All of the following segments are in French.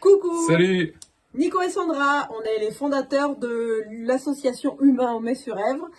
Coucou! Salut! Nico et Sandra, on est les fondateurs de l'association Humain Aumais-sur-Èvre.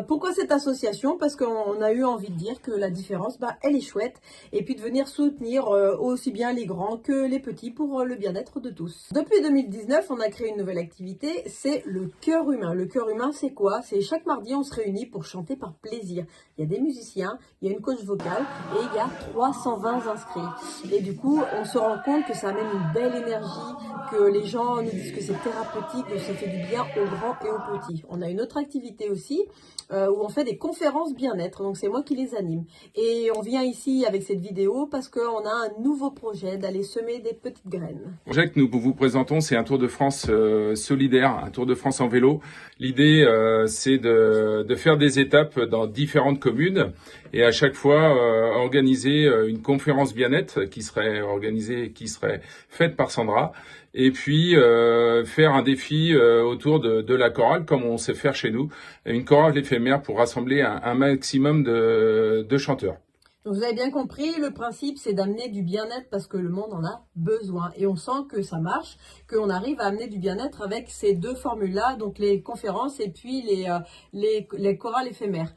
Pourquoi cette association? Parce qu'on a eu envie de dire que la différence, elle est chouette. Et puis de venir soutenir aussi bien les grands que les petits pour le bien-être de tous. Depuis 2019, on a créé une nouvelle activité, c'est le Cœur Humain. Le Cœur Humain, c'est quoi? C'est chaque mardi, on se réunit pour chanter par plaisir. Il y a des musiciens, il y a une coach vocale et il y a 320 inscrits. Et du coup, on se rend compte que ça amène une belle énergie, que les gens nous disent que c'est thérapeutique, que ça fait du bien aux grands et aux petits. On a une autre activité aussi où on fait des conférences bien-être, donc c'est moi qui les anime. Et on vient ici avec cette vidéo parce qu'on a un nouveau projet d'aller semer des petites graines. Le projet que nous vous présentons, c'est un Tour de France solidaire, un Tour de France en vélo. L'idée, c'est de faire des étapes dans différentes communes et à chaque fois organiser une conférence bien-être qui serait faite par Sandra. Et puis faire un défi autour de la chorale, comme on sait faire chez nous, une chorale éphémère pour rassembler un maximum de chanteurs. Donc vous avez bien compris, le principe c'est d'amener du bien-être parce que le monde en a besoin. Et on sent que ça marche, qu'on arrive à amener du bien-être avec ces deux formules-là, donc les conférences et puis les chorales éphémères.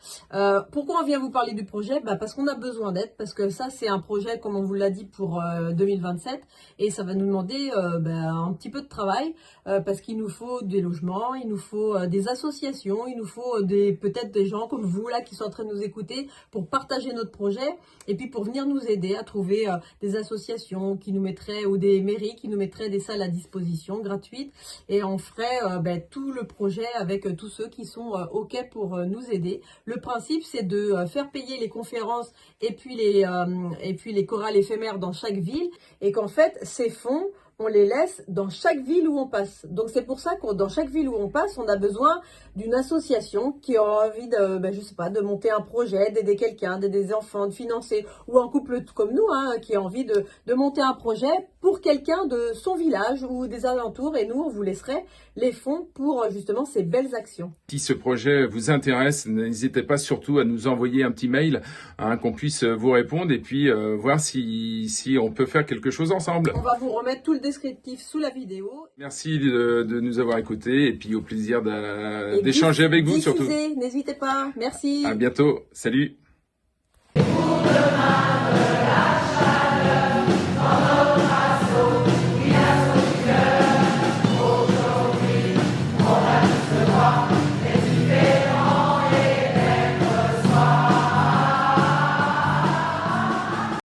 Pourquoi on vient vous parler du projet? Parce qu'on a besoin d'aide, parce que ça c'est un projet, comme on vous l'a dit, pour 2027. Et ça va nous demander un petit peu de travail, parce qu'il nous faut des logements, il nous faut des associations, il nous faut peut-être des gens comme vous là qui sont en train de nous écouter pour partager notre projet. Et puis pour venir nous aider à trouver des associations qui nous mettraient, ou des mairies qui nous mettraient des salles à disposition gratuites. Et on ferait tout le projet avec tous ceux qui sont OK pour nous aider. Le principe, c'est de faire payer les conférences et puis les chorales éphémères dans chaque ville. Et qu'en fait, ces fonds, on les laisse dans chaque ville où on passe. Donc c'est pour ça que dans chaque ville où on passe, on a besoin d'une association qui a envie de monter un projet, d'aider quelqu'un, d'aider des enfants, de financer, ou un couple comme nous, qui a envie de monter un projet pour quelqu'un de son village ou des alentours. Et nous, on vous laisserait les fonds pour justement ces belles actions. Si ce projet vous intéresse, n'hésitez pas surtout à nous envoyer un petit mail, qu'on puisse vous répondre et puis voir si on peut faire quelque chose ensemble. On va vous remettre tout le descriptif sous la vidéo. Merci de nous avoir écoutés et puis au plaisir d'échanger avec vous surtout. N'hésitez pas. Merci. À bientôt. Salut.